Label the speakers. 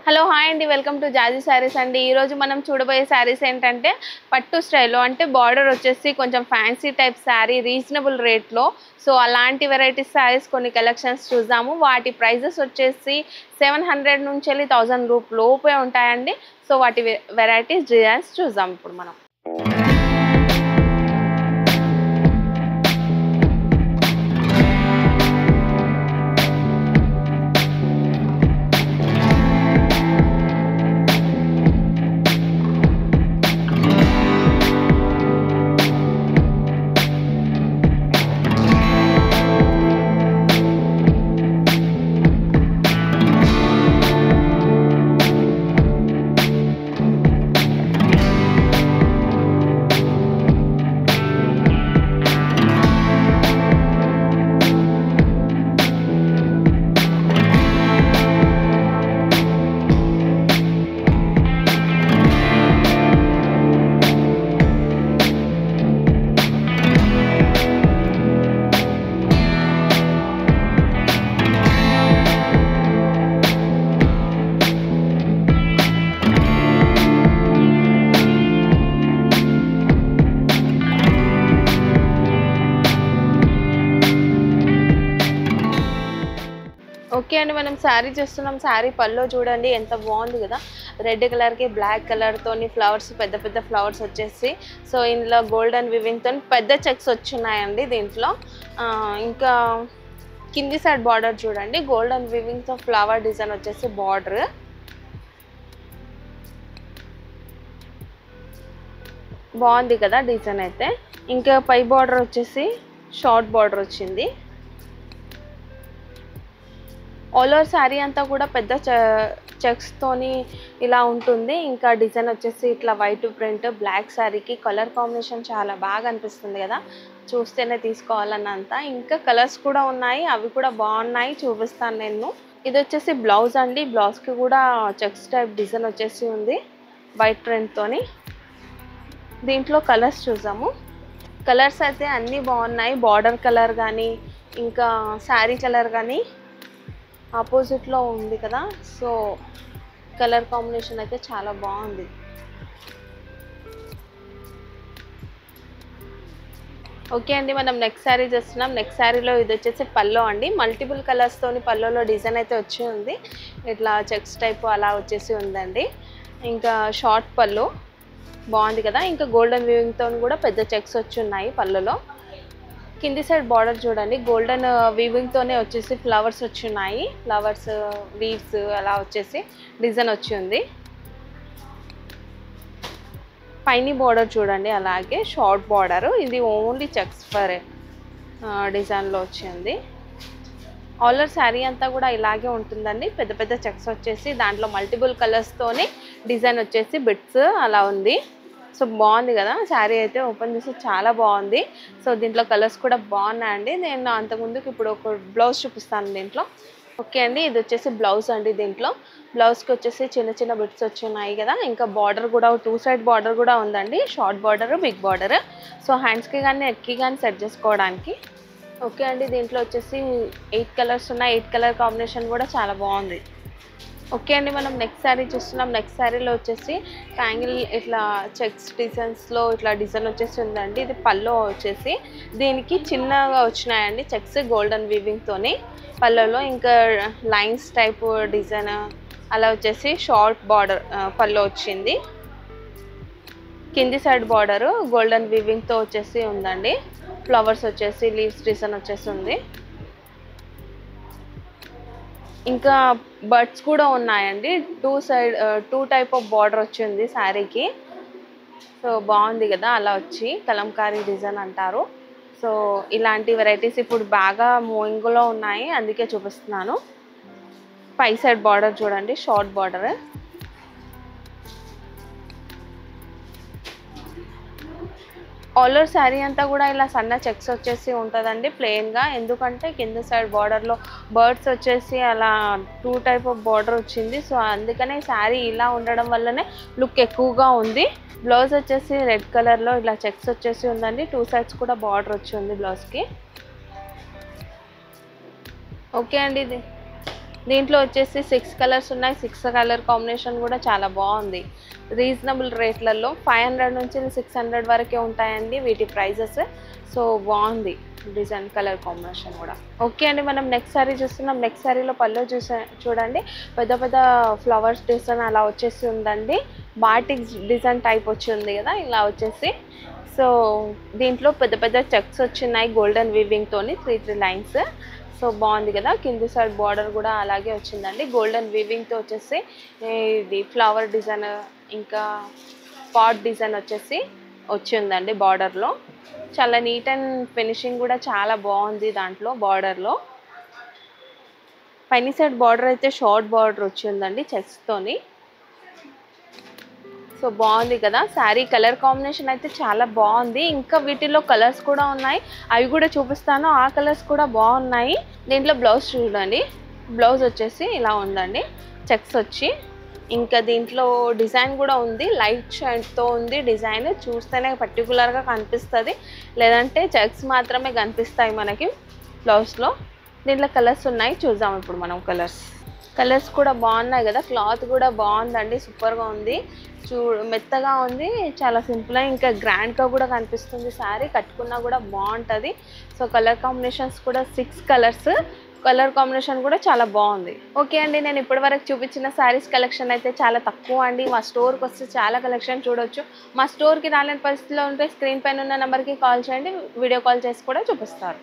Speaker 1: Hello hi అండి, welcome to జాజీ saris అండి. ఈరోజు మనం చూడబోయే శారీస్ ఏంటంటే పట్టు స్టైల్లో, అంటే బార్డర్ వచ్చేసి కొంచెం ఫ్యాన్సీ టైప్ శారీ రీజనబుల్ రేట్లో. సో అలాంటి వెరైటీస్ శారీస్ కొన్ని కలెక్షన్స్ చూద్దాము. వాటి ప్రైజెస్ వచ్చేసి 700 నుంచి వెళ్ళి 1000 లోపే ఉంటాయండి. సో వాటి వెరైటీస్ డిజైన్స్ చూద్దాం ఇప్పుడు మనం. ఓకే అండి, మనం శారీ చూస్తున్నాం. శారీ పల్లో చూడండి ఎంత బాగుంది కదా. రెడ్ కలర్కి బ్లాక్ కలర్తోని ఫ్లవర్స్, పెద్ద పెద్ద ఫ్లవర్స్ వచ్చేసి, సో ఇందులో గోల్డెన్ వివింగ్తో పెద్ద చెక్స్ వచ్చున్నాయండి దీంట్లో. ఇంకా కింది సైడ్ బార్డర్ చూడండి, గోల్డెన్ వివింగ్తో ఫ్లవర్ డిజైన్ వచ్చేసి బార్డర్ బాగుంది కదా డిజైన్ అయితే. ఇంకా పై బార్డర్ వచ్చేసి షార్ట్ బార్డర్ వచ్చింది. ఆల్ ఓవర్ శారీ అంతా కూడా పెద్ద చెక్స్తోని ఇలా ఉంటుంది. ఇంకా డిజైన్ వచ్చేసి ఇట్లా వైట్ ప్రింట్, బ్లాక్ శారీకి కలర్ కాంబినేషన్ చాలా బాగా అనిపిస్తుంది కదా, చూస్తేనే తీసుకోవాలన్నంత. ఇంకా కలర్స్ కూడా ఉన్నాయి, అవి కూడా బాగున్నాయి, చూపిస్తాను నేను. ఇది వచ్చేసి బ్లౌజ్ అండి. బ్లౌజ్కి కూడా చెక్స్ టైప్ డిజైన్ వచ్చేసి ఉంది వైట్ ప్రింట్తోని. దీంట్లో కలర్స్ చూసాము. కలర్స్ అయితే అన్నీ బాగున్నాయి. బార్డర్ కలర్ కానీ, ఇంకా శారీ కలర్ కానీ ఆపోజిట్లో ఉంది కదా, సో కలర్ కాంబినేషన్ అయితే చాలా బాగుంది. ఓకే అండి, మనం నెక్స్ట్ శారీ చూస్తున్నాం. నెక్స్ట్ శారీలో ఇది వచ్చేసి పల్లో అండి. మల్టిపుల్ కలర్స్తోని పల్లోలో డిజైన్ అయితే వచ్చి ఉంది. ఇట్లా చెక్స్ టైప్ అలా వచ్చేసి ఉందండి. ఇంకా షార్ట్ పల్లో బాగుంది కదా. ఇంకా గోల్డెన్ వీవింగ్తో కూడా పెద్ద చెక్స్ వచ్చి ఉన్నాయి పల్లోలో. కింది సైడ్ బార్డర్ చూడండి, గోల్డెన్ వీవింగ్తోనే వచ్చేసి ఫ్లవర్స్ వచ్చి ఉన్నాయి. ఫ్లవర్స్ లీవ్స్ అలా వచ్చేసి డిజైన్ వచ్చి ఉంది. పైన బార్డర్ చూడండి, అలాగే షార్ట్ బార్డర్. ఇది ఓన్లీ చెక్స్ ఫర్ డిజైన్లో వచ్చింది. ఆల్ ఓవర్ శారీ అంతా కూడా ఇలాగే ఉంటుందండి. పెద్ద పెద్ద చెక్స్ వచ్చేసి దాంట్లో మల్టిపుల్ కలర్స్తోని డిజైన్ వచ్చేసి బిట్స్ అలా ఉంది. సో బాగుంది కదా శారీ అయితే. ఓపెన్ చేసి చాలా బాగుంది. సో దీంట్లో కలర్స్ కూడా బాగున్నాయండి. నేను అంతకుముందుకు ఇప్పుడు ఒక బ్లౌజ్ చూపిస్తాను దీంట్లో. ఓకే అండి, ఇది వచ్చేసి బ్లౌజ్ అండి. దీంట్లో బ్లౌజ్కి వచ్చేసి చిన్న చిన్న బిట్స్ వచ్చి ఉన్నాయి కదా. ఇంకా బార్డర్ కూడా 2 సైడ్ బార్డర్ కూడా ఉందండి, short border, big border. So హ్యాండ్స్కి కానీ నెక్కి కానీ సెట్ చేసుకోవడానికి. ఓకే అండి, దీంట్లో వచ్చేసి 8 కలర్స్ ఉన్నాయి. 8 కలర్ కాంబినేషన్ కూడా చాలా బాగుంది. ఓకే అండి, మనం నెక్స్ట్ శారీ చూస్తున్నాం. నెక్స్ట్ శారీలో వచ్చేసి ట్యాంగిల్ ఇట్లా చెక్స్ డిజైన్స్లో ఇట్లా డిజైన్ వచ్చేసి ఉందండి. ఇది పల్లో వచ్చేసి దీనికి చిన్నగా వచ్చినాయండి చెక్స్ గోల్డెన్ వీవింగ్తోని పల్లోలో. ఇంకా లైన్స్ టైప్ డిజైన్ అలా వచ్చేసి షార్ట్ బార్డర్ పల్లో వచ్చింది. కింది సైడ్ బార్డర్ గోల్డెన్ వీవింగ్తో వచ్చేసి ఉందండి. ఫ్లవర్స్ వచ్చేసి లీవ్స్ డిజైన్ వచ్చేసి ఉంది. ఇంకా బర్డ్స్ కూడా ఉన్నాయండి. 2 టైప్ ఆఫ్ బార్డర్ వచ్చింది శారీకి. సో బాగుంది కదా, అలా వచ్చి కలంకారీ డిజైన్ అంటారు. సో ఇలాంటి వెరైటీస్ ఇప్పుడు బాగా మూవింగ్లో ఉన్నాయి, అందుకే చూపిస్తున్నాను. పై సైడ్ బార్డర్ చూడండి, short border. All over sari అంతా కూడా ఇలా సన్న చెక్స్ వచ్చేసి ఉంటుందండి ప్లెయిన్గా. ఎందుకంటే కింద సైడ్ బార్డర్లో బర్డ్స్ వచ్చేసి అలా 2 టైప్ ఆఫ్ బార్డర్ వచ్చింది. సో అందుకనే శారీ ఇలా ఉండడం వల్లనే లుక్ ఎక్కువగా ఉంది. బ్లౌజ్ వచ్చేసి రెడ్ కలర్లో ఇలా చెక్స్ వచ్చేసి ఉందండి. 2 సైడ్స్ కూడా బార్డర్ వచ్చి ఉంది బ్లౌజ్కి. ఓకే అండి, దీంట్లో వచ్చేసి 6 కలర్స్ ఉన్నాయి. 6 కలర్ కాంబినేషన్ కూడా చాలా బాగుంది. రీజనబుల్ రేట్లలో 500 నుంచి 600 వరకే ఉంటాయండి వీటి ప్రైజెస్. సో బాగుంది డిజైన్, కలర్ కాంబినేషన్ కూడా. ఓకే అండి, మనం నెక్స్ట్ సారీ చూస్తున్నాం. నెక్స్ట్ సారీలో పళ్ళు చూడండి, పెద్ద పెద్ద ఫ్లవర్స్ డిజైన్ అలా వచ్చేసి ఉందండి. బాటిక్ డిజైన్ టైప్ వచ్చింది కదా ఇలా వచ్చేసి. సో దీంట్లో పెద్ద పెద్ద చెక్స్ వచ్చినాయి గోల్డెన్ వీవింగ్ తోని 3 లైన్స్. సో బాగుంది కదా. కింది సైడ్ బార్డర్ కూడా అలాగే వచ్చిందండి గోల్డెన్ వీవింగ్తో వచ్చేసి. ఇది ఫ్లవర్ డిజైన్ ఇంకా పాట్ డిజైన్ వచ్చేసి వచ్చిందండి బార్డర్లో. చాలా నీట్ అండ్ ఫినిషింగ్ కూడా చాలా బాగుంది దాంట్లో బార్డర్లో. పైన సైడ్ బార్డర్ అయితే షార్ట్ బార్డర్ వచ్చిందండి చెక్స్తోని. సో బాగుంది కదా. శారీ కలర్ కాంబినేషన్ అయితే చాలా బాగుంది. ఇంకా వీటిలో కలర్స్ కూడా ఉన్నాయి, అవి కూడా చూపిస్తాను. ఆ కలర్స్ కూడా బాగున్నాయి. దీంట్లో బ్లౌజ్ చూడండి, బ్లౌజ్ వచ్చేసి ఇలా ఉందండి చెక్స్ వచ్చి. ఇంకా దీంట్లో డిజైన్ కూడా ఉంది, లైట్ షేడ్తో ఉంది డిజైన్. చూస్తేనే పర్టికులర్గా కనిపిస్తుంది, లేదంటే చెక్స్ మాత్రమే కనిపిస్తాయి మనకి బ్లౌజ్లో. దీంట్లో కలర్స్ ఉన్నాయి, చూద్దాం ఇప్పుడు మనం కలర్స్ కూడా బాగున్నాయి కదా. క్లాత్ కూడా బాగుందండి, సూపర్గా ఉంది. మెత్తగా ఉంది, చాలా సింపుల్గా ఇంకా గ్రాండ్గా కూడా కనిపిస్తుంది. శారీ కట్టుకున్నా కూడా బాగుంటుంది. సో కలర్ కాంబినేషన్స్ కూడా 6 కలర్స్, కలర్ కాంబినేషన్ కూడా చాలా బాగుంది. ఓకే అండి, నేను ఇప్పటివరకు చూపించిన శారీస్ కలెక్షన్ అయితే చాలా తక్కువ అండి. మా స్టోర్కి వస్తే చాలా కలెక్షన్ చూడొచ్చు. మా స్టోర్కి రాలేని పరిస్థితిలో ఉంటే స్క్రీన్ పైన ఉన్న నెంబర్కి కాల్ చేయండి, వీడియో కాల్ చేసి కూడా చూపిస్తారు.